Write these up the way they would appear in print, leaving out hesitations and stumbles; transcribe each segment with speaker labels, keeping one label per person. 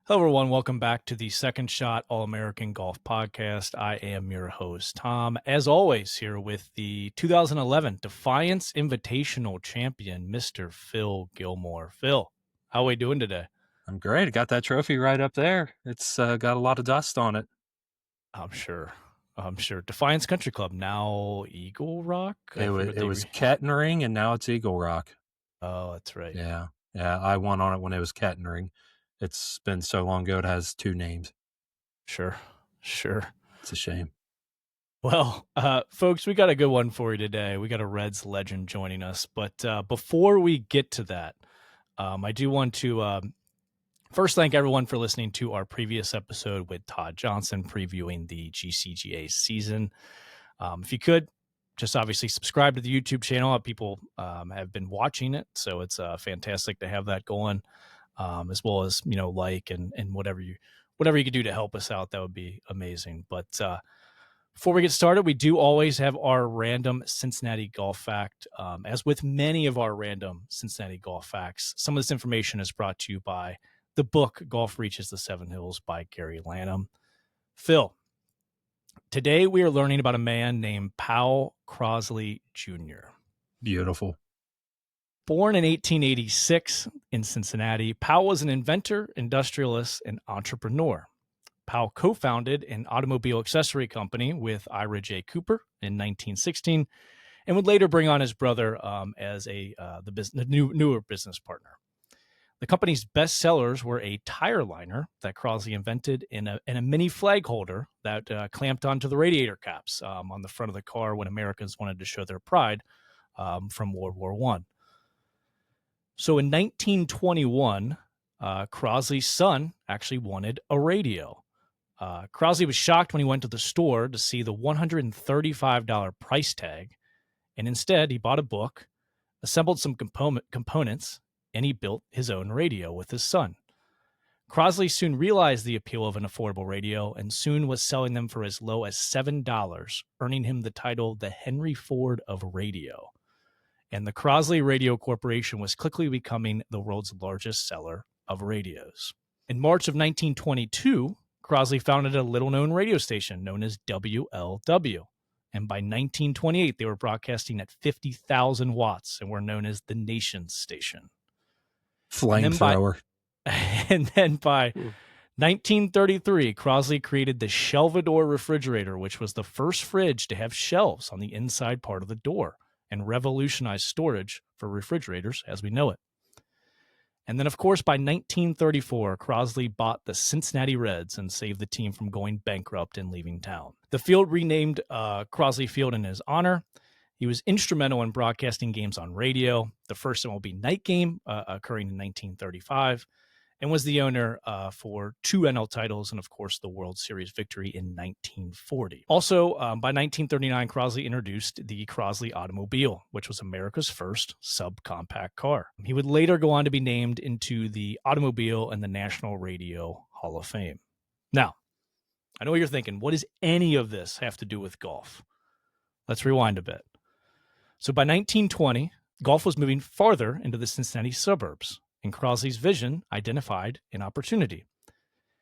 Speaker 1: Hello, everyone. Welcome back to the Second Shot All-American Golf Podcast. I am your host, Tom. As always, here with the 2011 Defiance Invitational champion, Mr. Phil Gilmore. Phil, how are we doing today?
Speaker 2: I'm great. I got that trophy right up there. It's got a lot of dust on it.
Speaker 1: I'm sure. Defiance Country Club, now Eagle Rock?
Speaker 2: It was Kettering, and now it's Eagle Rock.
Speaker 1: Oh, that's right.
Speaker 2: Yeah. I won on it when it was Kettering. It's been so long ago, it has two names.
Speaker 1: Sure.
Speaker 2: It's a shame.
Speaker 1: Well, folks, we got a good one for you today. We got a Reds legend joining us. But before we get to that, I do want to first thank everyone for listening to our previous episode with Todd Johnson previewing the GCGA season. If you could, just obviously subscribe to the YouTube channel. People have been watching it, so it's fantastic to have that going, as well as like and whatever you could do to help us out. That would be amazing. But before we get started, we do always have our random Cincinnati golf fact. As with many of our random Cincinnati golf facts, some of this information is brought to you by the book Golf Reaches the Seven Hills by Gary Lanham. Phil, today we are learning about a man named Powell Crosley Jr.
Speaker 2: Beautiful.
Speaker 1: Born in 1886 in Cincinnati, Powell was an inventor, industrialist, and entrepreneur. Powell co-founded an automobile accessory company with Ira J. Cooper in 1916, and would later bring on his brother as the newer business partner. The company's best sellers were a tire liner that Crosley invented and a mini flag holder that clamped onto the radiator caps on the front of the car when Americans wanted to show their pride from World War I. So in 1921, Crosley's son actually wanted a radio. Crosley was shocked when he went to the store to see the $135 price tag, and instead he bought a book, assembled some components, and he built his own radio with his son. Crosley soon realized the appeal of an affordable radio and soon was selling them for as low as $7, earning him the title the Henry Ford of radio. And the Crosley Radio Corporation was quickly becoming the world's largest seller of radios. In March of 1922, Crosley founded a little-known radio station known as WLW. And by 1928, they were broadcasting at 50,000 watts and were known as the nation's station.
Speaker 2: Flamethrower.
Speaker 1: And then by 1933, Crosley created the Shelvador refrigerator, which was the first fridge to have shelves on the inside part of the door and revolutionized storage for refrigerators as we know it. And then, of course, by 1934, Crosley bought the Cincinnati Reds and saved the team from going bankrupt and leaving town. The field renamed Crosley Field in his honor. He was instrumental in broadcasting games on radio, the first MLB night game occurring in 1935, and was the owner for 2 NL titles and, of course, the World Series victory in 1940. Also, by 1939, Crosley introduced the Crosley automobile, which was America's first subcompact car. He would later go on to be named into the Automobile and the National Radio Hall of Fame. Now, I know what you're thinking. What does any of this have to do with golf? Let's rewind a bit. So by 1920, golf was moving farther into the Cincinnati suburbs, and Crosley's vision identified an opportunity.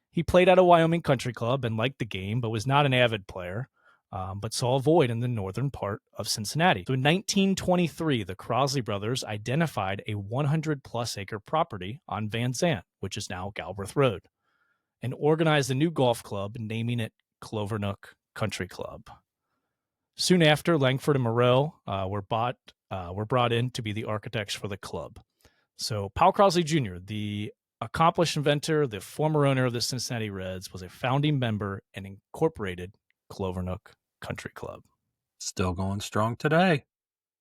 Speaker 1: He played at a Wyoming country club and liked the game, but was not an avid player, but saw a void in the northern part of Cincinnati. So in 1923, the Crosley brothers identified a 100-plus acre property on Van Zandt, which is now Galbraith Road, and organized a new golf club, naming it Clovernook Country Club. Soon after, Langford and Moreau were brought in to be the architects for the club. So Powell Crosley Jr., the accomplished inventor, the former owner of the Cincinnati Reds, was a founding member and incorporated Clovernook Country Club.
Speaker 2: Still going strong today.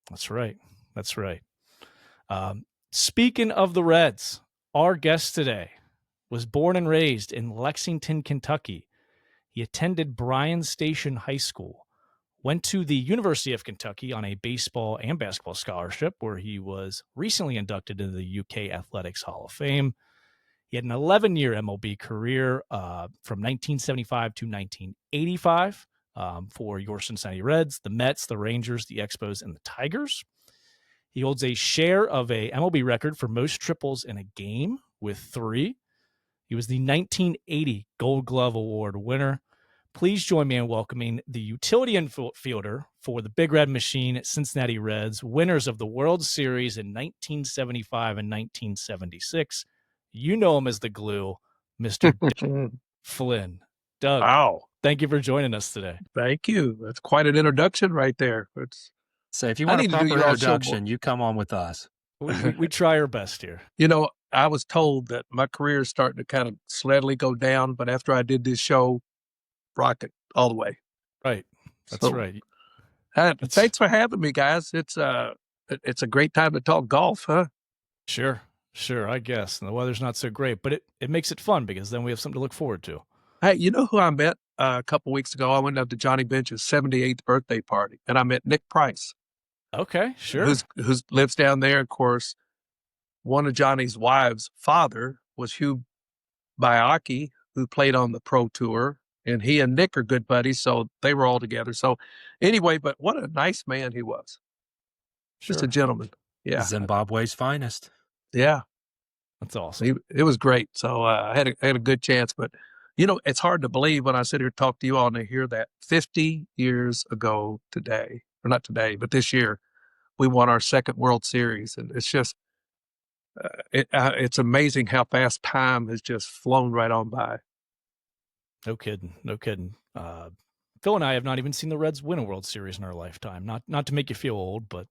Speaker 1: That's right. Speaking of the Reds, our guest today was born and raised in Lexington, Kentucky. He attended Bryan Station High School, went to the University of Kentucky on a baseball and basketball scholarship, where he was recently inducted into the UK Athletics Hall of Fame. He had an 11-year MLB career from 1975 to 1985 for your Cincinnati Reds, the Mets, the Rangers, the Expos, and the Tigers. He holds a share of a MLB record for most triples in a game with 3. He was the 1980 Gold Glove Award winner. Please join me in welcoming the utility infielder for the Big Red Machine Cincinnati Reds, winners of the World Series in 1975 and 1976. You know him as the glue, Mr. Doug Flynn. Doug,
Speaker 3: Wow.
Speaker 1: thank you for joining us today.
Speaker 3: Thank you. That's quite an introduction right there.
Speaker 2: So if you
Speaker 3: I
Speaker 2: want a
Speaker 3: need to do
Speaker 2: proper
Speaker 3: your all show
Speaker 2: introduction, you come on with us.
Speaker 1: We try our best here.
Speaker 3: You know, I was told that my career is starting to kind of steadily go down, but after I did this show, rocket all the way.
Speaker 1: Right. That's
Speaker 3: So,
Speaker 1: right.
Speaker 3: Thanks for having me, guys. It's a great time to talk golf, huh?
Speaker 1: Sure, I guess. And the weather's not so great, but it makes it fun because then we have something to look forward to.
Speaker 3: Hey, you know who I met a couple weeks ago? I went up to Johnny Bench's 78th birthday party, and I met Nick Price.
Speaker 1: Okay, sure.
Speaker 3: Who's lives down there, of course. One of Johnny's wives' father was Hugh Bayaki, who played on the Pro Tour, and he and Nick are good buddies, so they were all together. So anyway, but what a nice man he was. Just a gentleman. Yeah.
Speaker 2: Zimbabwe's finest.
Speaker 3: Yeah.
Speaker 1: That's awesome.
Speaker 3: It was great. So I had a good chance, but you know, it's hard to believe when I sit here and talk to you all and I hear that 50 years ago today, or not today, but this year, we won our second World Series. And it's just, it's amazing how fast time has just flown right on by.
Speaker 1: No kidding. Phil and I have not even seen the Reds win a World Series in our lifetime. Not to make you feel old, but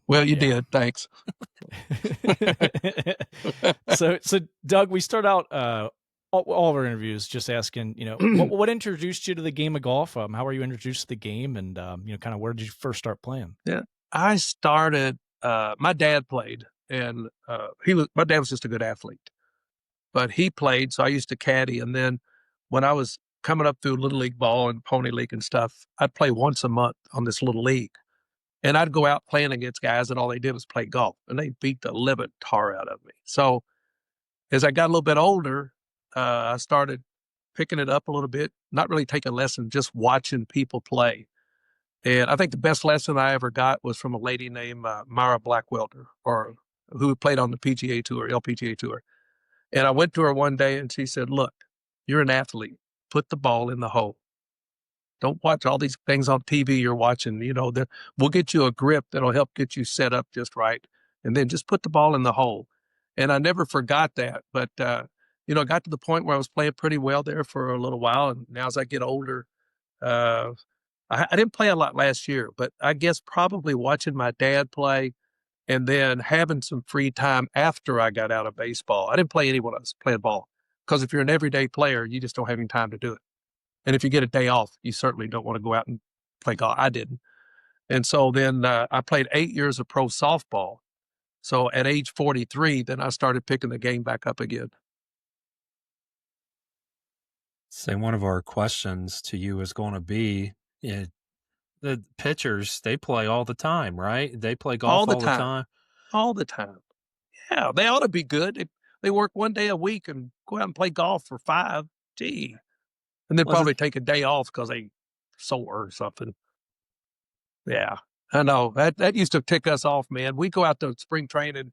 Speaker 3: well, you did. Thanks.
Speaker 1: So Doug, we start out all of our interviews just asking, you know, what introduced you to the game of golf? How were you introduced to the game, and you know, kind of where did you first start playing?
Speaker 3: Yeah, I started. My dad played, and my dad was just a good athlete, but he played, so I used to caddy. And then when I was coming up through Little League ball and Pony League and stuff, I'd play once a month on this little league. And I'd go out playing against guys that all they did was play golf, and they beat the living tar out of me. So as I got a little bit older, I started picking it up a little bit, not really taking lessons, just watching people play. And I think the best lesson I ever got was from a lady named Myra Blackwelder, or who played on the PGA Tour, LPGA Tour. And I went to her one day and she said, "Look, you're an athlete. Put the ball in the hole. Don't watch all these things on TV you're watching. You know, we'll get you a grip that'll help get you set up just right. And then just put the ball in the hole." And I never forgot that. But, you know, I got to the point where I was playing pretty well there for a little while. And now as I get older, I didn't play a lot last year, but I guess probably watching my dad play and then having some free time after I got out of baseball. I didn't play any when I was playing ball, because if you're an everyday player, you just don't have any time to do it. And if you get a day off, you certainly don't want to go out and play golf. I didn't. And so then I played 8 years of pro softball. So at age 43, then I started picking the game back up again.
Speaker 2: Say one of our questions to you is going to be, the pitchers, they play all the time, right? They play golf all the time.
Speaker 3: All the time. Yeah, they ought to be good. They work one day a week and go out and play golf for 5. Gee. And then probably take a day off because they sore or something. Yeah, I know. That used to tick us off, man. We'd go out to spring training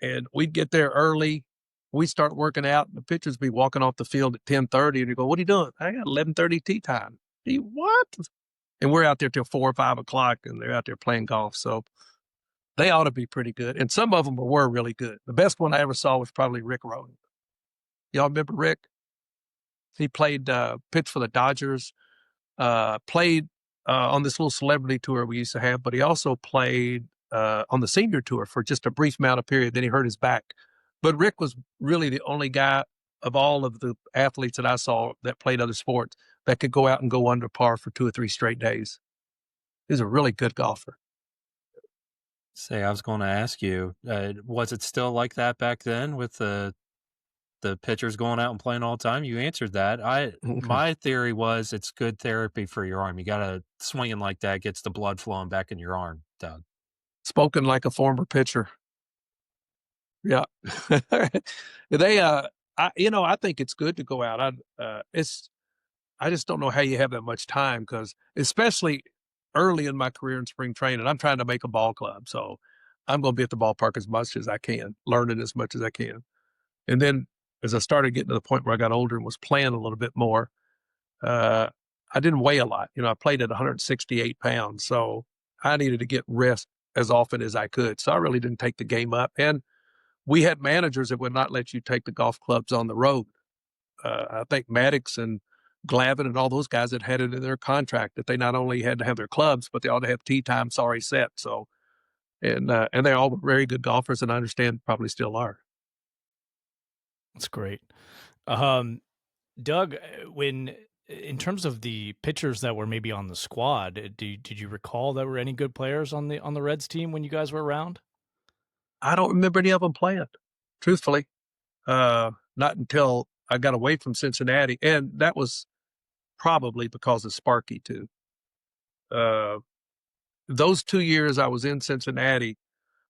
Speaker 3: and we'd get there early. We'd start working out, and the pitchers would be walking off the field at 10:30, and you go, "What are you doing?" "I got 11:30 tee time." What? And we're out there till 4 or 5 o'clock, and they're out there playing golf. So they ought to be pretty good. And some of them were really good. The best one I ever saw was probably Rick Rhoden. Y'all remember Rick? He played, pitched for the Dodgers, played on this little celebrity tour we used to have, but he also played on the senior tour for just a brief amount of period. Then he hurt his back. But Rick was really the only guy of all of the athletes that I saw that played other sports that could go out and go under par for 2 or 3 straight days. He was a really good golfer.
Speaker 2: Say, I was going to ask you, was it still like that back then with the pitchers going out and playing all the time? You answered that. My theory was it's good therapy for your arm. You got to swinging like that gets the blood flowing back in your arm, Doug.
Speaker 3: Spoken like a former pitcher. Yeah. I think it's good to go out. I just don't know how you have that much time, because especially early in my career in spring training, I'm trying to make a ball club. So I'm going to be at the ballpark as much as I can, learning as much as I can. And then as I started getting to the point where I got older and was playing a little bit more, I didn't weigh a lot. I played at 168 pounds, so I needed to get rest as often as I could. So I really didn't take the game up. And we had managers that would not let you take the golf clubs on the road. I think Maddox and Glavin and all those guys that had it in their contract that they not only had to have their clubs, but they ought to have tee times already set. So, and they all were very good golfers, and I understand probably still are.
Speaker 1: That's great. Doug, in terms of the pitchers that were maybe on the squad, did you recall there were any good players on the Reds team when you guys were around?
Speaker 3: I don't remember any of them playing, truthfully. Not until I got away from Cincinnati, and that was probably because of Sparky too. Those 2 years I was in Cincinnati,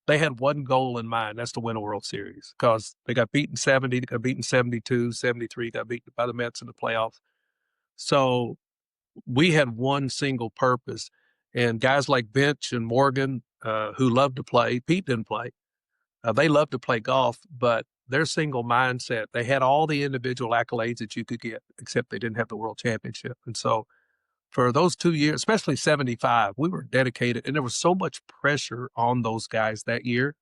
Speaker 3: they had one goal in mind. That's to win a World Series, because they got beaten 70, they got beaten 72, 73, got beaten by the Mets in the playoffs. So we had one single purpose. And guys like Bench and Morgan, who loved to play, Pete didn't play. They loved to play golf, but their single mindset, they had all the individual accolades that you could get, except they didn't have the World Championship. And so for those 2 years, especially 75, we were dedicated, and there was so much pressure on those guys that year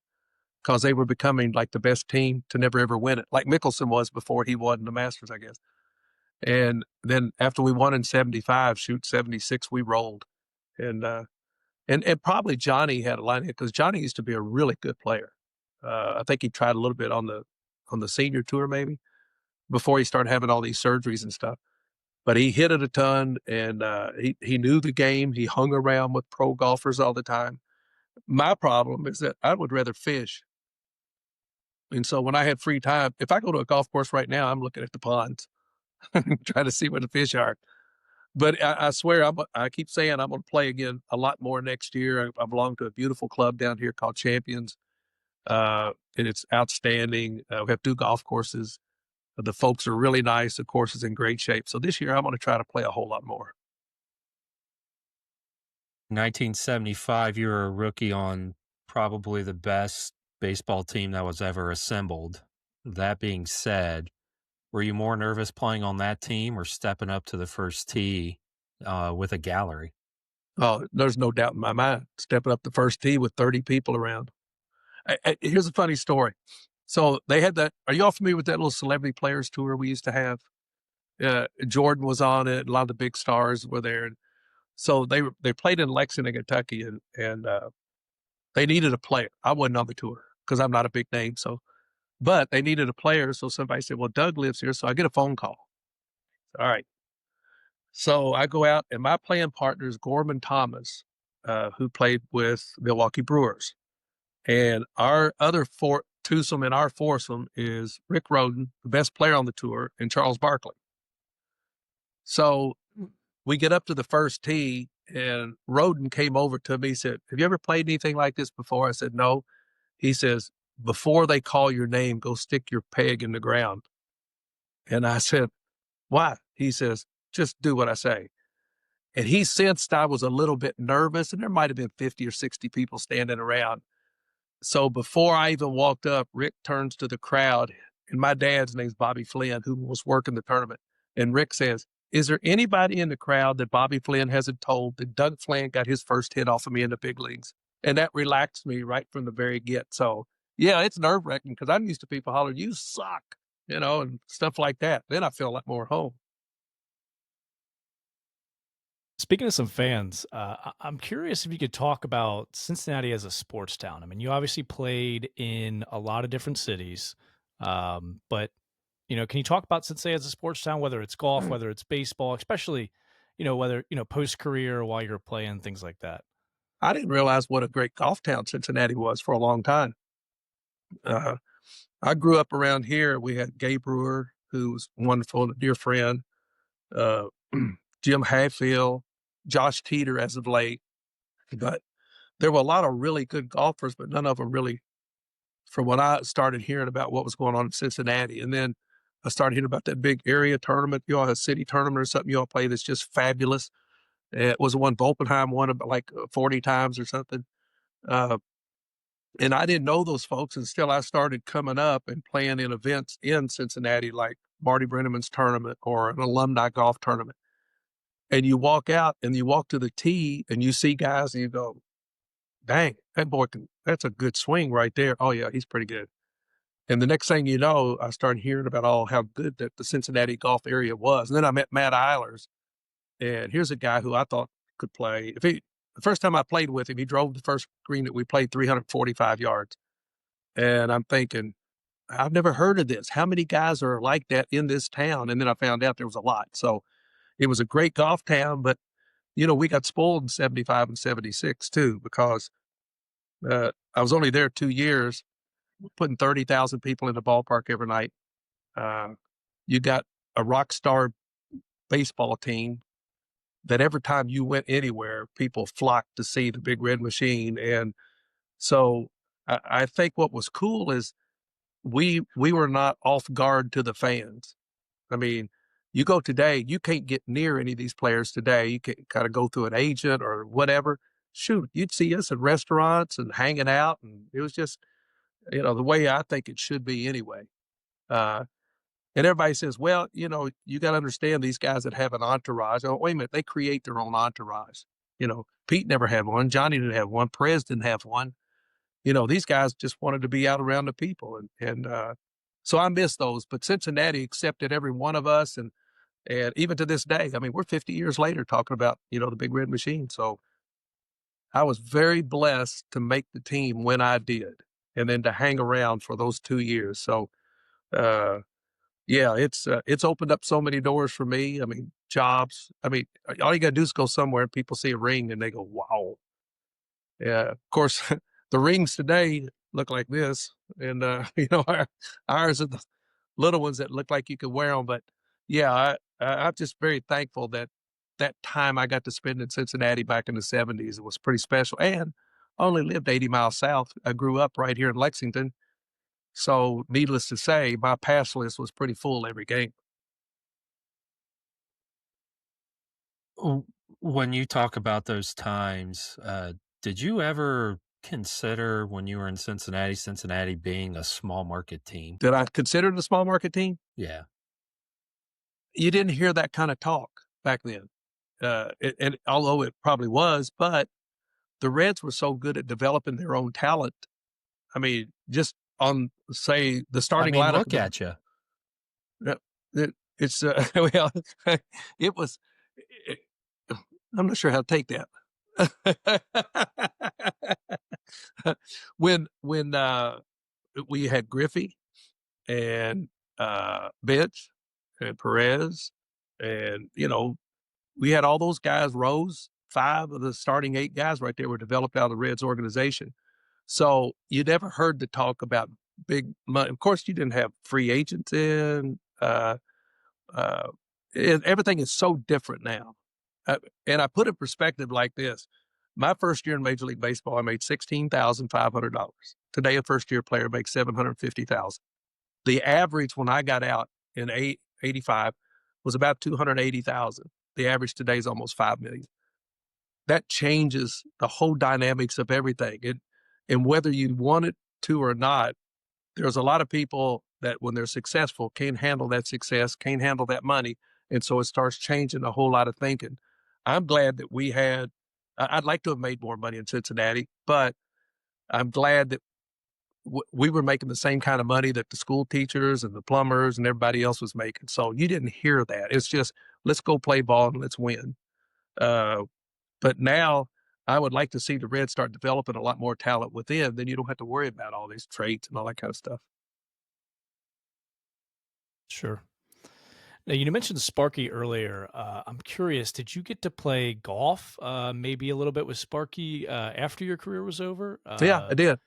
Speaker 3: because they were becoming like the best team to never ever win it, like Mickelson was before he won the Masters, I guess. And then after we won in 75, 76, we rolled. And probably Johnny had a line here, because Johnny used to be a really good player. I think he tried a little bit on the senior tour maybe before he started having all these surgeries and stuff. But he hit it a ton, and he knew the game. He hung around with pro golfers all the time. My problem is that I would rather fish. And so when I had free time, if I go to a golf course right now, I'm looking at the ponds, trying to see where the fish are. But I swear, I keep saying I'm going to play again a lot more next year. I belong to a beautiful club down here called Champions, and it's outstanding. We have 2 golf courses. The folks are really nice. The course is in great shape. So this year, I'm going to try to play a whole lot more.
Speaker 2: 1975, you were a rookie on probably the best baseball team that was ever assembled. That being said, were you more nervous playing on that team or stepping up to the first tee with a gallery?
Speaker 3: Oh, there's no doubt in my mind. Stepping up the first tee with 30 people around. Here's a funny story. So they had that. Are you all familiar with that little celebrity players tour we used to have? Jordan was on it. A lot of the big stars were there. And so they played in Lexington, Kentucky, and they needed a player. I wasn't on the tour because I'm not a big name. But they needed a player. So somebody said, well, Doug lives here. So I get a phone call. All right. So I go out, and my playing partner is Gorman Thomas, who played with Milwaukee Brewers. And our other twosome in our foursome is Rick Rhoden, the best player on the tour, and Charles Barkley. So we get up to the first tee, and Rhoden came over to me and said, have you ever played anything like this before? I said, no. He says, before they call your name, go stick your peg in the ground. And I said, why? He says, just do what I say. And he sensed I was a little bit nervous, and there might have been 50 or 60 people standing around. So before I even walked up, Rick turns to the crowd, and my dad's name's Bobby Flynn, who was working the tournament. And Rick says, is there anybody in the crowd that Bobby Flynn hasn't told that Doug Flynn got his first hit off of me in the big leagues? And that relaxed me right from the very get. So, yeah, it's nerve-wracking because I'm used to people hollering, you suck, and stuff like that. Then I feel a lot more at home.
Speaker 1: Speaking of some fans, I'm curious if you could talk about Cincinnati as a sports town. I mean, you obviously played in a lot of different cities, but can you talk about Cincinnati as a sports town, whether it's golf, whether it's baseball, especially, whether, post-career, while you're playing, things like that?
Speaker 3: I didn't realize what a great golf town Cincinnati was for a long time. I grew up around here. We had Gabe Brewer, who was wonderful, a dear friend, Jim Hayfield, Josh Teeter as of late. But there were a lot of really good golfers, but none of them really, from when I started hearing about what was going on in Cincinnati. And then I started hearing about that big area tournament. You all have a city tournament or something you all play that's just fabulous. It was the one Volpenheim won about like 40 times or something. And I didn't know those folks until I started coming up and playing in events in Cincinnati, like Marty Brenneman's tournament or an alumni golf tournament. And you walk out and you walk to the tee and you see guys and you go, dang, that boy that's a good swing right there. Oh yeah, he's pretty good. And the next thing you know, I started hearing about how good that the Cincinnati golf area was. And then I met Matt Eilers, and here's a guy who I thought could play. The first time I played with him, he drove the first green that we played 345 yards. And I'm thinking, I've never heard of this. How many guys are like that in this town? And then I found out there was a lot. So it was a great golf town, but we got spoiled in 75 and 76 too, because I was only there 2 years, putting 30,000 people in the ballpark every night. You got a rock star baseball team that every time you went anywhere, people flocked to see the Big Red Machine. And so I think what was cool is we were not off guard to the fans. I mean, you go today, you can't get near any of these players today. You can kind of go through an agent or whatever. Shoot, you'd see us in restaurants and hanging out, and it was just, the way I think it should be anyway. Uh, and everybody says, well, you got to understand these guys that have an entourage. Oh, wait a minute, they create their own entourage. Pete never had one. Johnny didn't have one. Perez didn't have one. These guys just wanted to be out around the people. And so I miss those. But Cincinnati accepted every one of us. And even to this day, I mean, we're 50 years later talking about, the Big Red Machine. So I was very blessed to make the team when I did, and then to hang around for those 2 years. So, yeah, it's opened up so many doors for me. I mean, jobs. I mean, all you got to do is go somewhere and people see a ring and they go, wow. Yeah, of course, the rings today look like this, and ours are the little ones that look like you could wear them. But yeah, I'm just very thankful that time I got to spend in Cincinnati back in the '70s, it was pretty special. And I only lived 80 miles south. I grew up right here in Lexington, so needless to say, my pass list was pretty full every game.
Speaker 2: When you talk about those times, did you ever consider when you were in Cincinnati being a small market team?
Speaker 3: Did I consider it a small market team?
Speaker 2: Yeah.
Speaker 3: You didn't hear that kind of talk back then. And although it probably was, but the Reds were so good at developing their own talent. I mean, just on, say, the
Speaker 2: I
Speaker 3: starting
Speaker 2: mean,
Speaker 3: lineup.
Speaker 2: look at you.
Speaker 3: It's well, it was. It, I'm not sure how to take that. when we had Griffey and Bench and Perez, and we had all those guys. Rose, 5 of the starting 8 guys right there were developed out of the Reds organization. So you never heard the talk about big money. Of course, you didn't have free agents in. Uh, Everything is so different now. And I put it in perspective like this. My first year in Major League Baseball, I made $16,500. Today, a first-year player makes $750,000. The average when I got out in '85 was about $280,000. The average today is almost $5 million. That changes the whole dynamics of everything. And whether you want it to or not, there's a lot of people that when they're successful can't handle that success, can't handle that money. And so it starts changing a whole lot of thinking. I'm glad that I'd like to have made more money in Cincinnati, but I'm glad that we were making the same kind of money that the school teachers and the plumbers and everybody else was making. So you didn't hear that. It's just, let's go play ball and let's win. But now I would like to see the Reds start developing a lot more talent within. Then you don't have to worry about all these traits and all that kind of stuff.
Speaker 1: Sure. Now, you mentioned Sparky earlier. I'm curious, did you get to play golf, maybe a little bit with Sparky after your career was over?
Speaker 3: Yeah, I did.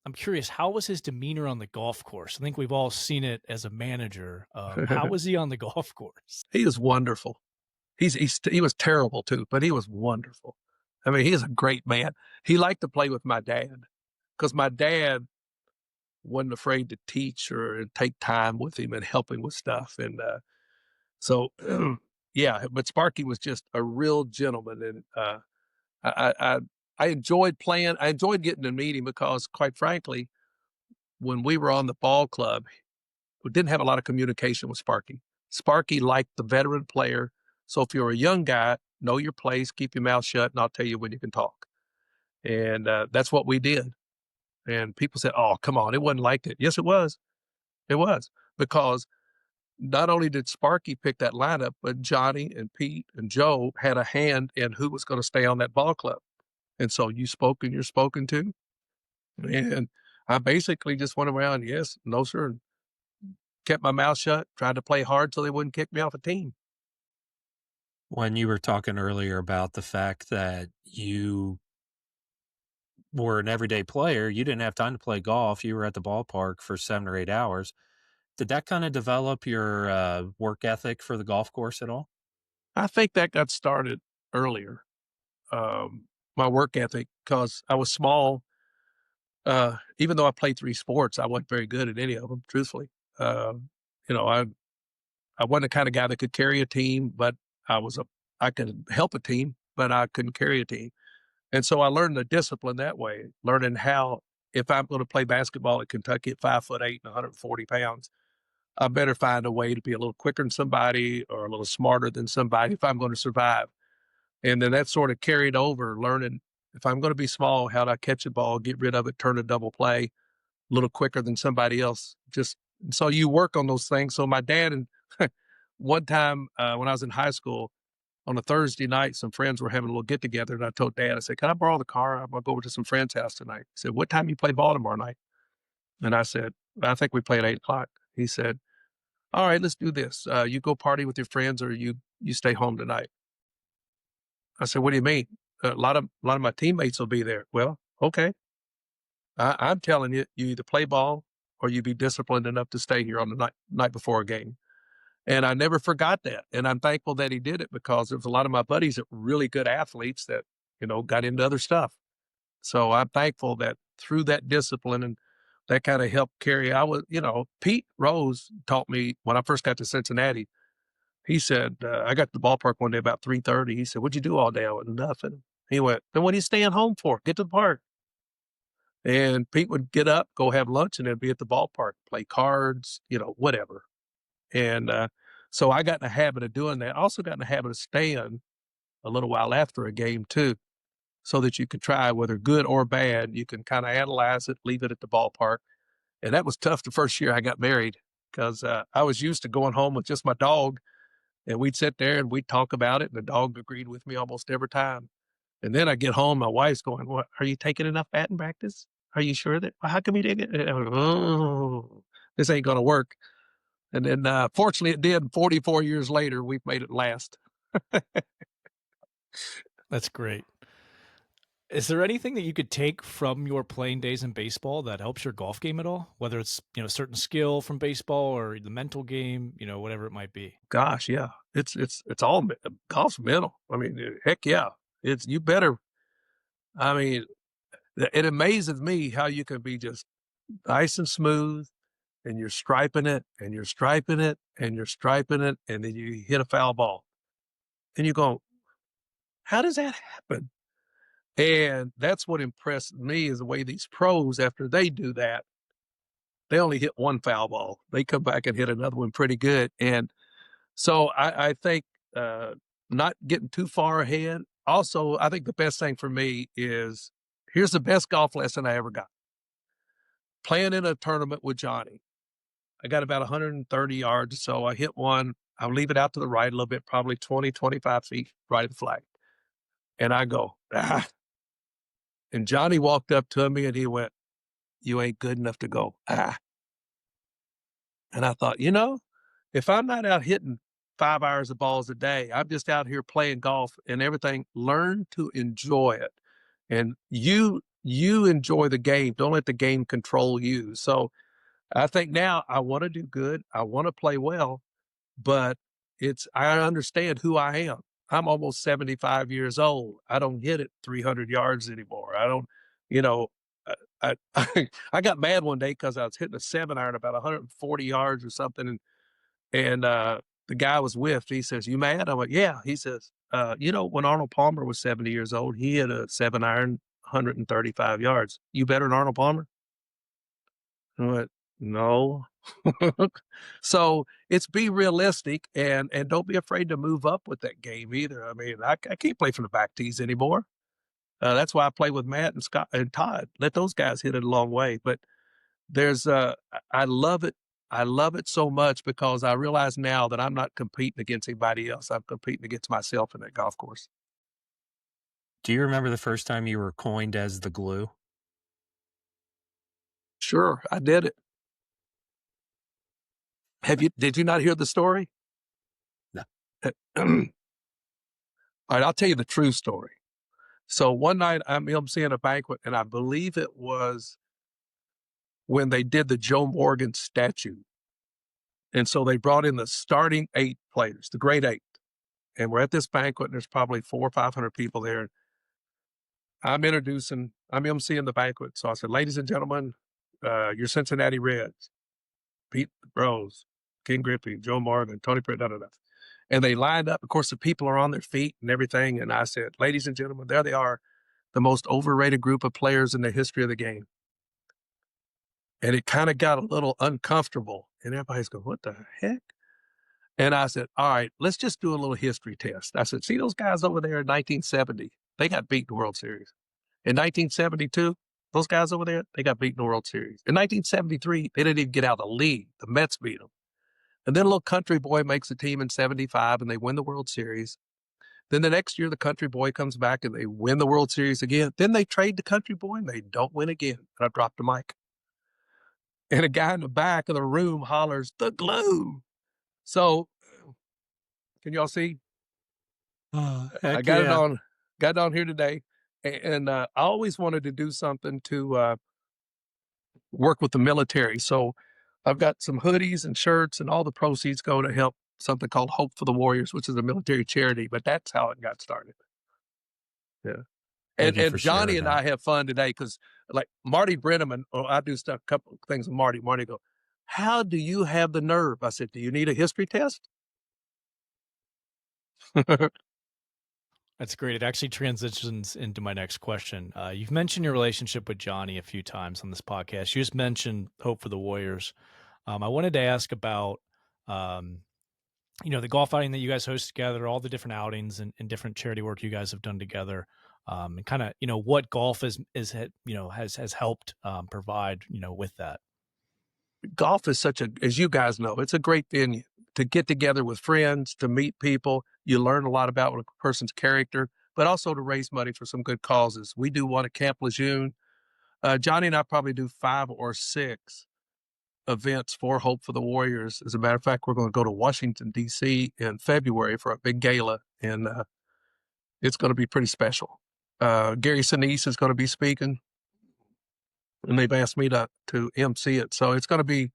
Speaker 1: I'm curious, how was his demeanor on the golf course? I think we've all seen it as a manager. How was he on the golf course?
Speaker 3: He is wonderful. He was terrible too, but he was wonderful. I mean, he is a great man. He liked to play with my dad because my dad wasn't afraid to teach or take time with him and help him with stuff. And so, yeah, but Sparky was just a real gentleman. And I enjoyed playing. I enjoyed getting to meet him because, quite frankly, when we were on the ball club, we didn't have a lot of communication with Sparky. Sparky liked the veteran player. So if you're a young guy, know your place, keep your mouth shut, and I'll tell you when you can talk. And that's what we did. And people said, "Oh, come on, it wasn't like that." Yes, it was. It was, because not only did Sparky pick that lineup, but Johnny and Pete and Joe had a hand in who was going to stay on that ball club. And so you spoke and you're spoken to. And I basically just went around, yes, no, sir, and kept my mouth shut, tried to play hard so they wouldn't kick me off a team.
Speaker 2: When you were talking earlier about the fact that you were an everyday player, you didn't have time to play golf. You were at the ballpark for 7 or 8 hours. Did that kind of develop your work ethic for the golf course at all?
Speaker 3: I think that got started earlier, my work ethic, because I was small. Even though I played 3 sports, I wasn't very good at any of them, truthfully. You know, I wasn't the kind of guy that could carry a team, but I could help a team, but I couldn't carry a team. And so I learned the discipline that way, learning how, if I'm going to play basketball at Kentucky at 5'8" and 140 pounds, I better find a way to be a little quicker than somebody or a little smarter than somebody if I'm going to survive. And then that sort of carried over, learning if I'm going to be small, how do I catch a ball, get rid of it, turn a double play a little quicker than somebody else. Just so you work on those things. So my dad, and one time when I was in high school, on a Thursday night, some friends were having a little get together, and I told Dad, I said, "Can I borrow the car? I'm gonna go over to some friend's house tonight." He said, "What time you play ball tomorrow night?" And I said, "I think we play at 8 o'clock." He said, "All right, let's do this. You go party with your friends, or you stay home tonight." I said, "What do you mean? A lot of my teammates will be there." "Well, okay. I'm telling you, you either play ball or you be disciplined enough to stay here on the night before a game." And I never forgot that. And I'm thankful that he did it, because there was a lot of my buddies that were really good athletes that, got into other stuff. So I'm thankful that through that discipline and that kind of helped carry, Pete Rose taught me when I first got to Cincinnati. He said, I got to the ballpark one day about 3:30. He said, "What'd you do all day?" I went, "Nothing." He went, "Then what are you staying home for? Get to the park." And Pete would get up, go have lunch, and then be at the ballpark, play cards, whatever. And so I got in the habit of doing that. I also got in the habit of staying a little while after a game too, so that you could try, whether good or bad, you can kind of analyze it, leave it at the ballpark. And that was tough the first year I got married, because I was used to going home with just my dog, and we'd sit there and we'd talk about it, and the dog agreed with me almost every time. And then I get home, my wife's going, "What, are you taking enough batting practice? Are you sure that, how come you didn't?" And I'm like, "Oh, this ain't going to work." And then, fortunately, it did. 44 years later, we've made it last.
Speaker 1: That's great. Is there anything that you could take from your playing days in baseball that helps your golf game at all? Whether it's, a certain skill from baseball or the mental game, whatever it might be.
Speaker 3: Gosh, yeah, it's all golf's mental. I mean, heck yeah, it's you better. I mean, it amazes me how you can be just nice and smooth, and you're striping it, and you're striping it, and you're striping it, and then you hit a foul ball, and you go, "How does that happen?" And that's what impressed me, is the way these pros, after they do that, they only hit one foul ball. They come back and hit another one pretty good. And so I think not getting too far ahead. Also, I think the best thing for me is, here's the best golf lesson I ever got. Playing in a tournament with Johnny. I got about 130 yards, so I hit one. I'll leave it out to the right a little bit, probably 20, 25 feet right at the flag. And I go, "Ah." And Johnny walked up to me and he went, "You ain't good enough to go." Ah. And I thought, if I'm not out hitting 5 hours of balls a day, I'm just out here playing golf and everything, learn to enjoy it. And you enjoy the game. Don't let the game control you. So I think now I want to do good. I want to play well, but I understand who I am. I'm almost 75 years old. I don't hit it 300 yards anymore. I don't, you know, I got mad one day because I was hitting a 7-iron about 140 yards or something, and the guy I was with, he says, "You mad?" I went, "Yeah." He says, "When Arnold Palmer was 70 years old, he hit a 7-iron 135 yards. You better than Arnold Palmer? I went, no. So it's be realistic and don't be afraid to move up with that game either. I mean, I can't play from the back tees anymore. That's why I play with Matt and Scott and Todd. Let those guys hit it a long way. But there's I love it. I love it so much because I realize now that I'm not competing against anybody else. I'm competing against myself in that golf course.
Speaker 2: Do you remember the first time you were coined as the glue?
Speaker 3: Sure, I did it. Did you not hear the story?
Speaker 2: No.
Speaker 3: All right, I'll tell you the true story. So one night I'm emceeing a banquet, and I believe it was when they did the Joe Morgan statue. And so they brought in the starting 8 players, the great 8. And we're at this banquet, and there's probably 400 or 500 people there. I'm emceeing the banquet. So I said, ladies and gentlemen, your Cincinnati Reds, Pete Rose, King Griffey, Joe Morgan, Tony Pritt, And they lined up. Of course, the people are on their feet and everything. And I said, ladies and gentlemen, there they are, the most overrated group of players in the history of the game. And it kind of got a little uncomfortable. And everybody's going, what the heck? And I said, all right, let's just do a little history test. I said, see those guys over there in 1970? They got beat in the World Series. In 1972, those guys over there, they got beat in the World Series. In 1973, they didn't even get out of the league. The Mets beat them. And then a little country boy makes a team in 75 and they win the World Series. Then the next year, the country boy comes back and they win the World Series again. Then they trade the country boy and they don't win again. And I dropped the mic. And a guy in the back of the room hollers, the glue. So can y'all see? I got it on here today. And I always wanted to do something to work with the military. So I've got some hoodies and shirts, and all the proceeds go to help something called Hope for the Warriors, which is a military charity. But that's how it got started. Yeah.
Speaker 2: Thank you
Speaker 3: And
Speaker 2: for
Speaker 3: Johnny
Speaker 2: sharing
Speaker 3: and
Speaker 2: that.
Speaker 3: I have fun today because, like, Marty Brenneman, I do stuff, a couple of things with Marty. Marty go, how do you have the nerve? I said, do you need a history test?
Speaker 1: That's great. It actually transitions into my next question. You've mentioned your relationship with Johnny a few times on this podcast. You just mentioned Hope for the Warriors. I wanted to ask about, the golf outing that you guys host together, all the different outings and different charity work you guys have done together, and kind of, what golf has helped provide, with that.
Speaker 3: Golf is as you guys know, it's a great venue to get together with friends, to meet people. You learn a lot about a person's character, but also to raise money for some good causes. We do one at Camp Lejeune. Johnny and I probably do 5 or 6 events for Hope for the Warriors. As a matter of fact, we're going to go to Washington, D.C. in February for a big gala, and it's going to be pretty special. Gary Sinise is going to be speaking, and they've asked me to MC it. So it's going to be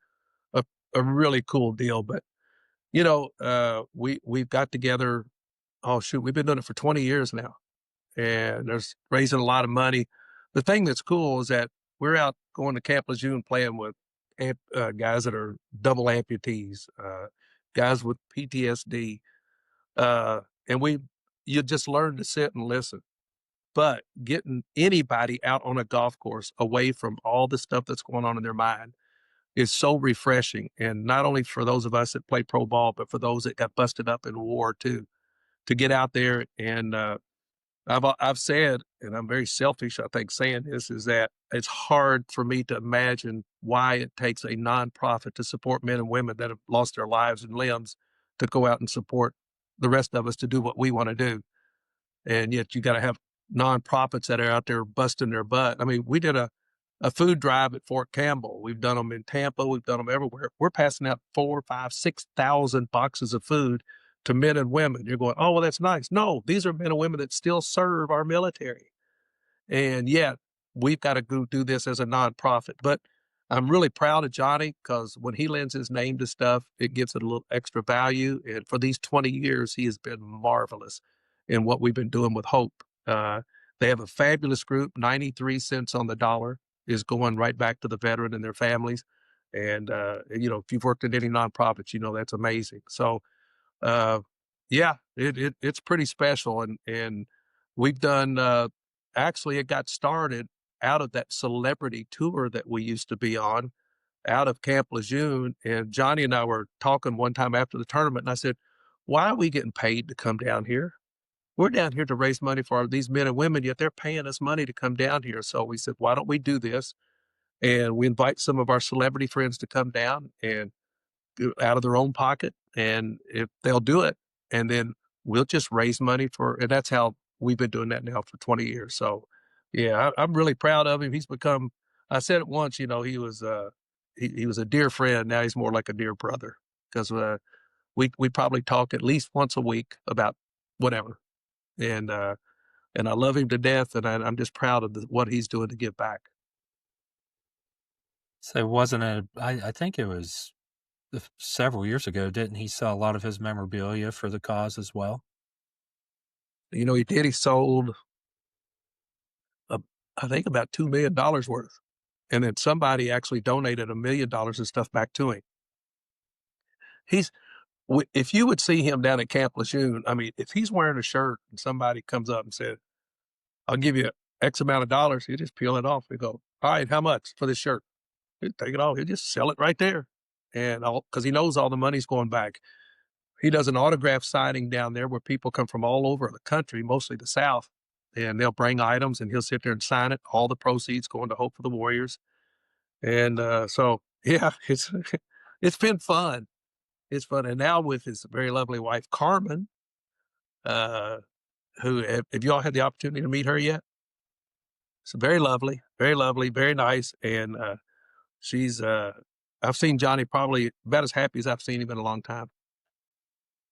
Speaker 3: a really cool deal. But, we've got together, we've been doing it for 20 years now, and there's raising a lot of money. The thing that's cool is that we're out going to Camp Lejeune playing with guys that are double amputees, guys with PTSD, and you just learn to sit and listen. But getting anybody out on a golf course away from all the stuff that's going on in their mind is so refreshing. And not only for those of us that play pro ball, but for those that got busted up in war too, to get out there. And I've said, and I'm very selfish, I think, saying this, is that it's hard for me to imagine why it takes a nonprofit to support men and women that have lost their lives and limbs to go out and support the rest of us to do what we want to do. And yet you got to have nonprofits that are out there busting their butt. I mean, we did a food drive at Fort Campbell. We've done them in Tampa. We've done them everywhere. We're passing out 4,000, 5,000, 6,000 boxes of food to men and women. You're going, oh, well, that's nice. No, these are men and women that still serve our military. And yet we've got to go do this as a nonprofit. But I'm really proud of Johnny because when he lends his name to stuff, it gives it a little extra value. And for these 20 years, he has been marvelous in what we've been doing with Hope. They have a fabulous group. 93 cents on the dollar is going right back to the veteran and their families. And, if you've worked at any nonprofits, that's amazing. So, it's pretty special. And we've done actually it got started out of that celebrity tour that we used to be on out of Camp Lejeune. And Johnny and I were talking one time after the tournament, and I said, why are we getting paid to come down here? We're down here to raise money for these men and women, yet they're paying us money to come down here. So we said, why don't we do this? And we invite some of our celebrity friends to come down and out of their own pocket, and if they'll do it, and then we'll just raise money for, and that's how we've been doing that now for 20 years. So, yeah, I'm really proud of him. He's become. I said it once, you know, he was a dear friend. Now he's more like a dear brother because we probably talk at least once a week about whatever, and I love him to death, and I'm just proud of what he's doing to give back.
Speaker 2: So wasn't it? I think it was several years ago. Didn't he sell a lot of his memorabilia for the cause as well?
Speaker 3: You know, he did. He sold, I think, about $2 million worth. And then somebody actually donated $1 million of stuff back to him. If you would see him down at Camp Lejeune, I mean, if he's wearing a shirt and somebody comes up and said, I'll give you X amount of dollars, he'll just peel it off and go, all right, how much for this shirt? He'll take it off. He'll just sell it right there. And because he knows all the money's going back. He does an autograph signing down there where people come from all over the country, mostly the South, and they'll bring items and he'll sit there and sign it. All the proceeds going to Hope for the Warriors. And so, yeah, it's been fun. It's fun. And now with his very lovely wife, Carmen, uh, who, have you all had the opportunity to meet her yet? It's very lovely, very nice. And I've seen Johnny probably about as happy as I've seen him in a long time.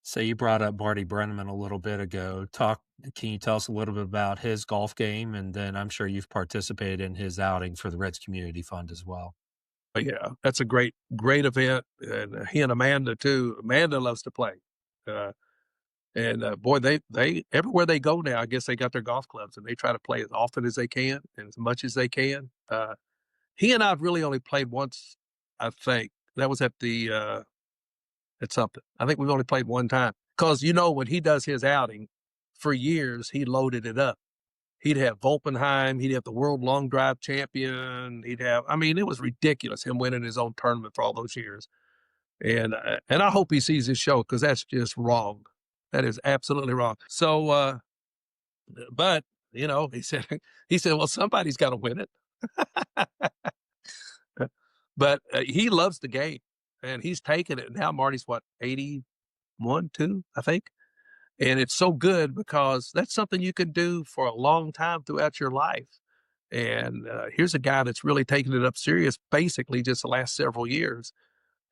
Speaker 2: So you brought up Marty Brennaman a little bit ago. Can you tell us a little bit about his golf game? And then I'm sure you've participated in his outing for the Reds Community Fund as well.
Speaker 3: But yeah, that's a great event. And he and Amanda too. Amanda loves to play. Boy, they everywhere they go now, I guess they got their golf clubs and they try to play as often as they can and as much as they can. He and I've really only played once, I think. That was at something. I think we've only played one time. Because, you know, when he does his outing, for years, he loaded it up. He'd have Volpenheim. He'd have the world long drive champion. I mean, it was ridiculous, him winning his own tournament for all those years. And I hope he sees this show because that's just wrong. That is absolutely wrong. So, but, you know, he said, well, somebody's got to win it. But he loves the game and he's taken it. Now Marty's 81, 2, I think. And it's so good because that's something you can do for a long time throughout your life. And here's a guy that's really taken it up serious, basically just the last several years.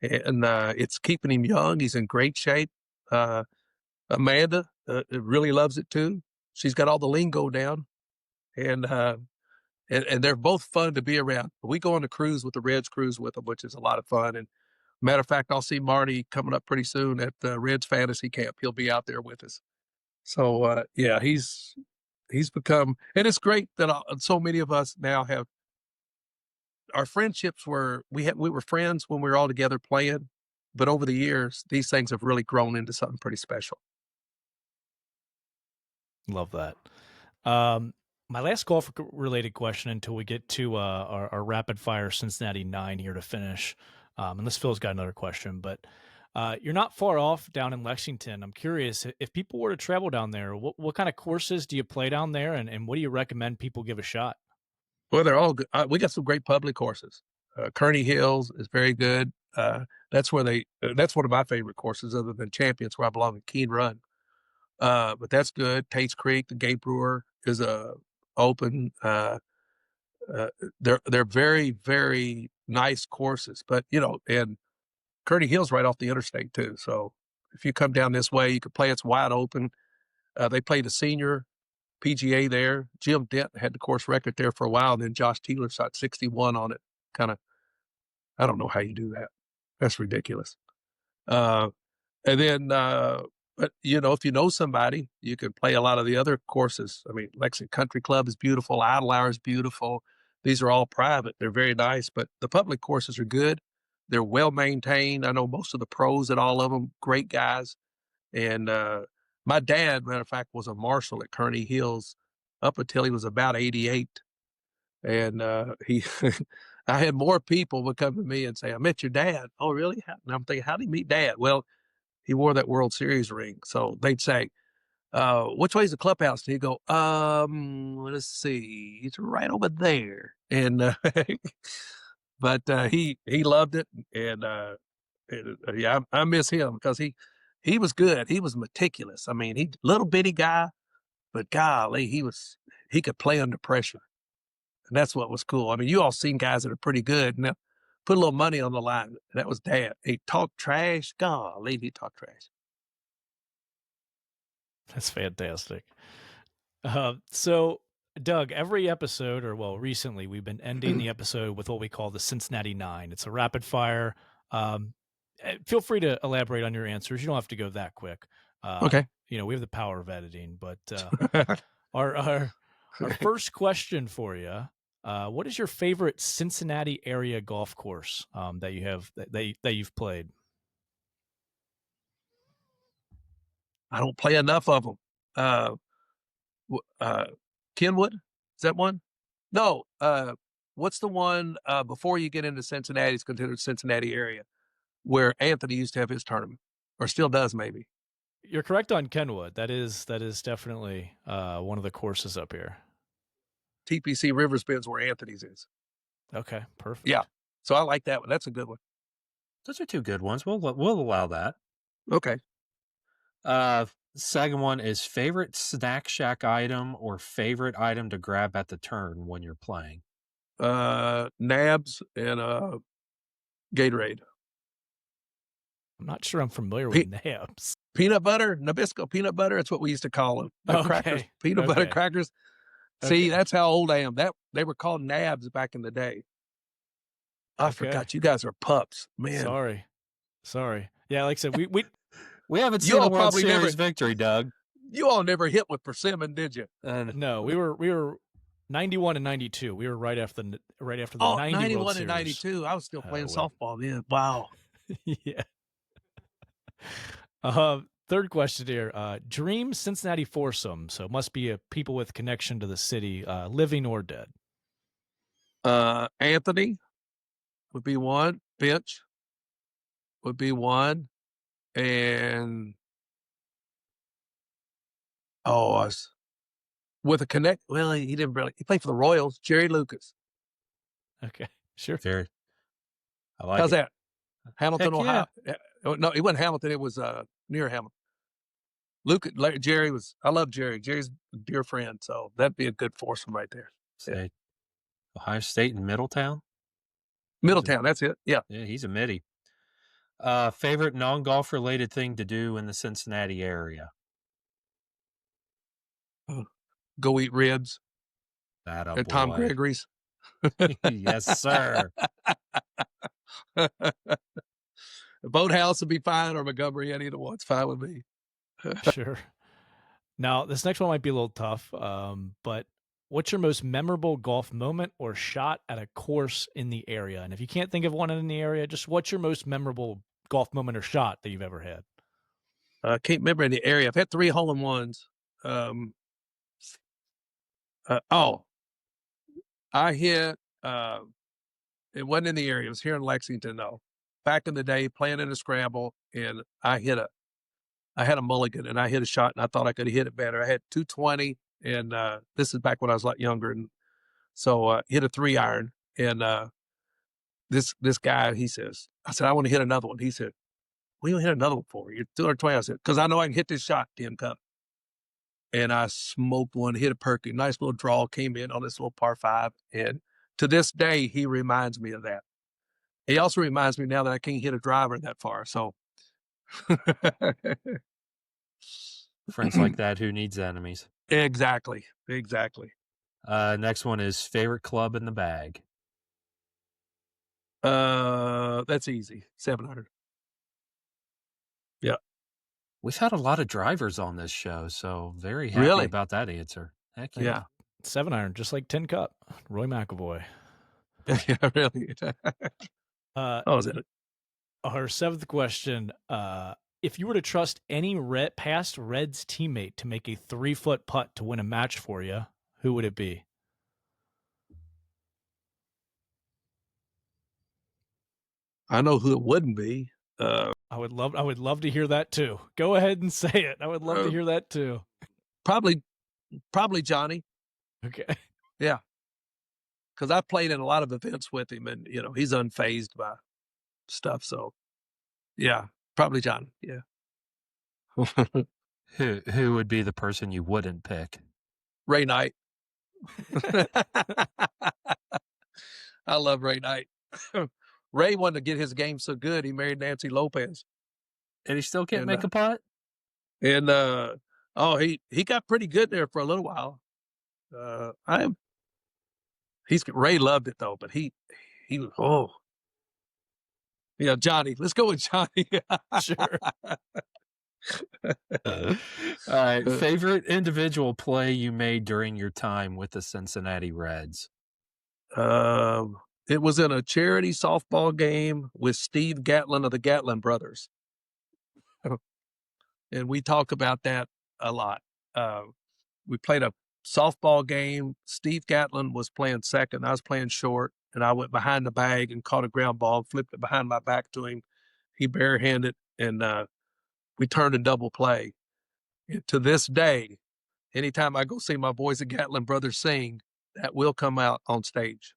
Speaker 3: And it's keeping him young. He's in great shape. Amanda really loves it too. She's got all the lingo down. And they're both fun to be around. We go on a cruise with the Reds cruise with them, which is a lot of fun. And matter of fact, I'll see Marty coming up pretty soon at the Reds Fantasy Camp. He'll be out there with us. So yeah, he's become, and it's great that so many of us now have our friendships. We were friends when we were all together playing, but over the years, these things have really grown into something pretty special.
Speaker 1: Love that. My last golf related question until we get to our rapid fire Cincinnati 9 here to finish. Unless Phil's got another question, but you're not far off down in Lexington. I'm curious if people were to travel down there, what kind of courses do you play down there? And what do you recommend people give a shot?
Speaker 3: Well, they're all good. We got some great public courses. Kearney Hills is very good. That's one of my favorite courses other than Champions where I belong in Keene Run. But that's good. Tate's Creek, the Gate Brewer is open. They're very, very nice courses, but you know, and Kearney Hill's right off the interstate too. So if you come down this way, you could play. It's wide open. They played a senior PGA there. Jim Dent had the course record there for a while. And then Josh Taylor shot 61 on it. I don't know how you do that. That's ridiculous. And then, but you know, if you know somebody, you can play a lot of the other courses. I mean, Lexington Country Club is beautiful. Idle Hour is beautiful. These are all private. They're very nice, but the public courses are good. They're well maintained. I know most of the pros at all of them, great guys. And my dad, matter of fact, was a marshal at Kearney Hills up until he was about 88. And he, I had more people would come to me and say, "I met your dad." "Oh, really?" And I'm thinking, "How did he meet Dad?" Well, he wore that World Series ring. So they'd say, "Which way's the clubhouse?" And he'd go, let's see, it's right over there. And but he loved it, and yeah, I miss him because he was good. He was meticulous. I mean, he little bitty guy, but golly, he could play under pressure. And that's what was cool. I mean, you all seen guys that are pretty good and they'll put a little money on the line. That was Dad. He talked trash. Golly, he talked trash.
Speaker 1: That's fantastic. So, Doug, every episode, or well, recently, we've been ending the episode with what we call the Cincinnati Nine. It's a rapid fire. Feel free to elaborate on your answers. You don't have to go that quick.
Speaker 3: Okay.
Speaker 1: We have the power of editing, but our first question for you: what is your favorite Cincinnati area golf course that you have that you've played?
Speaker 3: I don't play enough of them. Kenwood, is that one? No. What's the one before you get into Cincinnati? It's considered Cincinnati area where Anthony used to have his tournament, or still does, maybe.
Speaker 1: You're correct on Kenwood. That is definitely one of the courses up here.
Speaker 3: TPC Rivers Bend's where Anthony's is.
Speaker 1: Okay, perfect.
Speaker 3: Yeah. So I like that one. That's a good one.
Speaker 2: Those are two good ones. We'll allow that.
Speaker 3: Okay.
Speaker 2: Second one is favorite snack shack item or favorite item to grab at the turn when you're playing.
Speaker 3: Nabs and Gatorade.
Speaker 1: I'm not sure I'm familiar with Nabs.
Speaker 3: Peanut butter, Nabisco peanut butter. That's what we used to call them. The crackers,
Speaker 1: Okay.
Speaker 3: peanut butter
Speaker 1: Okay.
Speaker 3: crackers. See, that's how old I am. That they were called Nabs back in the day. I forgot. You guys are pups, man.
Speaker 1: Sorry. Yeah, like I said,
Speaker 2: we haven't seen a World Series victory, Doug.
Speaker 3: You all never hit with persimmon, did you?
Speaker 1: No, we were 91 and 92. We were right after the 90
Speaker 3: 91
Speaker 1: World
Speaker 3: and
Speaker 1: Series.
Speaker 3: 92. I was still playing softball then. Wow.
Speaker 1: Yeah. Third question here. Dream Cincinnati foursome. So it must be a people with connection to the city, living or dead.
Speaker 3: Anthony would be one. Finch would be one. And with a connect. Well, he didn't really. He played for the Royals. Jerry Lucas.
Speaker 1: Okay, sure.
Speaker 2: Very. I like.
Speaker 3: How's that? Hamilton,
Speaker 2: Heck
Speaker 3: Ohio. Yeah. No, it wasn't Hamilton. It was near Hamilton. Jerry was. I love Jerry. Jerry's a dear friend, so that'd be a good foursome right there.
Speaker 2: Say, Ohio State and Middletown.
Speaker 3: Middletown. That's it. Yeah.
Speaker 2: Yeah, he's a middie. Favorite non-golf related thing to do in the Cincinnati area?
Speaker 3: Go eat ribs
Speaker 2: At
Speaker 3: Tom Gregory's.
Speaker 2: Yes, sir.
Speaker 3: The Boathouse would be fine, or Montgomery. Any of the one's fine with me.
Speaker 1: Sure. Now, this next one might be a little tough, but what's your most memorable golf moment or shot at a course in the area? And if you can't think of one in the area, just what's your most memorable golf moment or shot that you've ever had?
Speaker 3: I can't remember in the area. I've had 3 hole-in-ones. I hit, it wasn't in the area. It was here in Lexington, though. Back in the day, playing in a scramble, and I had a mulligan, and I hit a shot, and I thought I could have hit it better. I had 220, and this is back when I was a lot younger, and so hit a 3-iron, and this guy, I said, I want to hit another one. He said, "What do you hit another one for? You're 220. I said, "Because I know I can hit this shot, Tim Cup." And I smoked one, hit a perky, nice little draw, came in on this little par 5. And to this day, he reminds me of that. He also reminds me now that I can't hit a driver that far. So
Speaker 2: friends like that, who needs enemies?
Speaker 3: Exactly.
Speaker 2: Next one is favorite club in the bag.
Speaker 3: That's easy. 700. Yeah.
Speaker 2: We've had a lot of drivers on this show, so very happy about that answer. Heck yeah.
Speaker 1: 7-iron, just like Tin Cup. Roy McAvoy.
Speaker 3: Yeah, really.
Speaker 1: Is it? Our 7th question. If you were to trust any past Reds teammate to make a 3-foot putt to win a match for you, who would it be?
Speaker 3: I know who it wouldn't be.
Speaker 1: I would love to hear that too. Go ahead and say it. I would love to hear that too.
Speaker 3: Probably Johnny.
Speaker 1: Okay.
Speaker 3: Yeah. Because I played in a lot of events with him, and he's unfazed by stuff. So, yeah, probably Johnny. Yeah.
Speaker 2: Who would be the person you wouldn't pick?
Speaker 3: Ray Knight. I love Ray Knight. Ray wanted to get his game so good he married Nancy Lopez,
Speaker 2: And he still can't make a putt?
Speaker 3: and he got pretty good there for a little while. Ray loved it though, but he Johnny. Let's go with Johnny.
Speaker 1: Sure.
Speaker 2: All right. Favorite individual play you made during your time with the Cincinnati Reds?
Speaker 3: It was in a charity softball game with Steve Gatlin of the Gatlin brothers. And we talk about that a lot. We played a softball game. Steve Gatlin was playing second. I was playing short, and I went behind the bag and caught a ground ball, flipped it behind my back to him. He barehanded, and we turned a double play. And to this day, anytime I go see my boys at Gatlin brothers sing, that will come out on stage.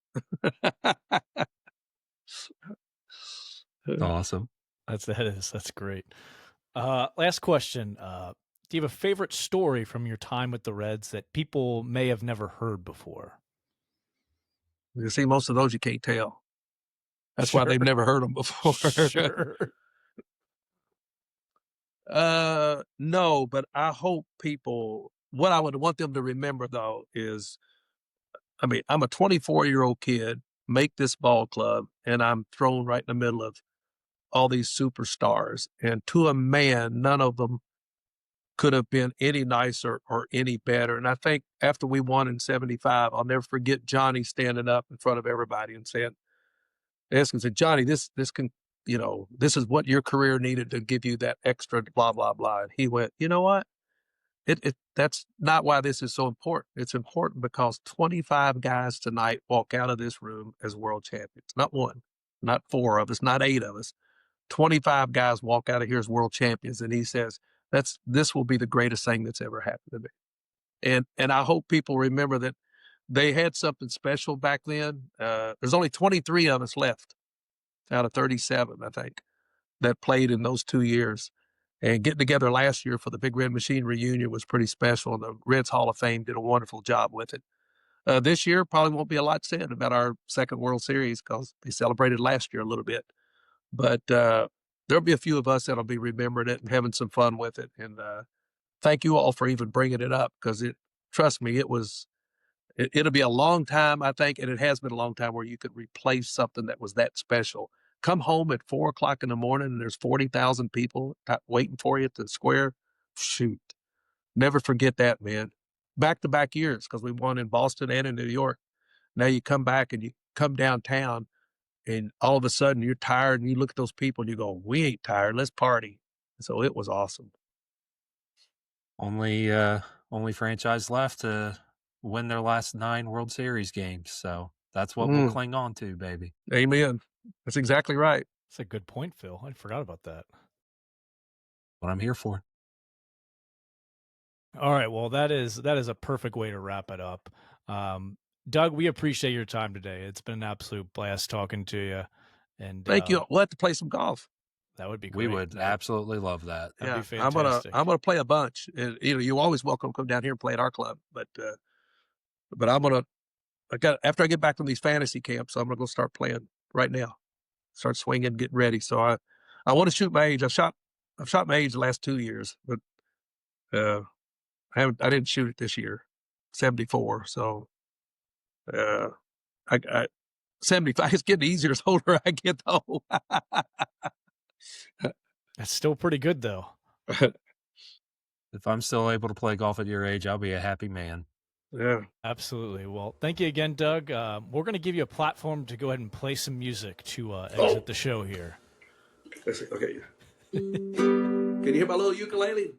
Speaker 2: Awesome.
Speaker 1: That's great. Last question. Do you have a favorite story from your time with the Reds that people may have never heard before?
Speaker 3: You see, most of those you can't tell. That's why
Speaker 1: Sure.
Speaker 3: they've never heard them before.
Speaker 1: Sure.
Speaker 3: No, but I hope what I would want them to remember though is, I'm a 24-year-old kid, make this ball club, and I'm thrown right in the middle of all these superstars. And to a man, none of them could have been any nicer or any better. And I think after we won in 75, I'll never forget Johnny standing up in front of everybody and saying, Johnny, this is what your career needed to give you that extra blah, blah, blah. And he went, you know what? That's not why this is so important. It's important because 25 guys tonight walk out of this room as world champions. Not one, not four of us, not eight of us. 25 guys walk out of here as world champions. And he says, this will be the greatest thing that's ever happened to me. And I hope people remember that they had something special back then. There's only 23 of us left out of 37, I think, that played in those 2 years. And getting together last year for the Big Red Machine reunion was pretty special. And the Reds Hall of Fame did a wonderful job with it. This year probably won't be a lot said about our second World Series because they celebrated last year a little bit. But there'll be a few of us that'll be remembering it and having some fun with it. And thank you all for even bringing it up because trust me, it'll be a long time, I think, and it has been a long time where you could replace something that was that special. Come home at 4:00 in the morning and there's 40,000 people waiting for you at the square. Shoot. Never forget that, man. Back-to-back years because we won in Boston and in New York. Now you come back and you come downtown and all of a sudden you're tired and you look at those people and you go, we ain't tired. Let's party. So it was awesome.
Speaker 2: Only franchise left to win their last 9 World Series games. So that's what we'll cling on to, baby.
Speaker 3: Amen. That's exactly right.
Speaker 1: That's a good point, Phil. I forgot about that.
Speaker 2: What I'm here for.
Speaker 1: All right. Well, that is a perfect way to wrap it up. Doug, we appreciate your time today. It's been an absolute blast talking to you. And
Speaker 3: thank you. We'll have to play some golf.
Speaker 1: That would be great.
Speaker 2: We would absolutely love that.
Speaker 1: That'd be fantastic.
Speaker 3: I'm gonna play a bunch. And, you're always welcome to come down here and play at our club. But after I get back from these fantasy camps, I'm gonna go start playing right now. Start swinging, getting ready. So I want to shoot my age. I've shot my age the last 2 years, but I didn't shoot it this year. 74. So I 75. It's getting easier the older I get though.
Speaker 1: That's still pretty good though.
Speaker 2: If I'm still able to play golf at your age, I'll be a happy man.
Speaker 3: Yeah,
Speaker 1: absolutely. Well, thank you again, Doug. We're going to give you a platform to go ahead and play some music to exit the show here.
Speaker 3: Okay. Can you hear my little ukulele?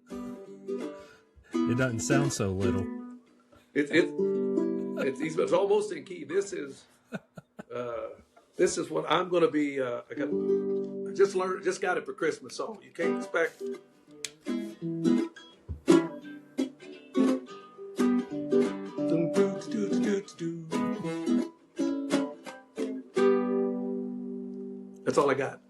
Speaker 2: It doesn't sound so little.
Speaker 3: It's It's almost in key. This is what I'm going to be. I just got it for Christmas, so you can't expect. That's all I got.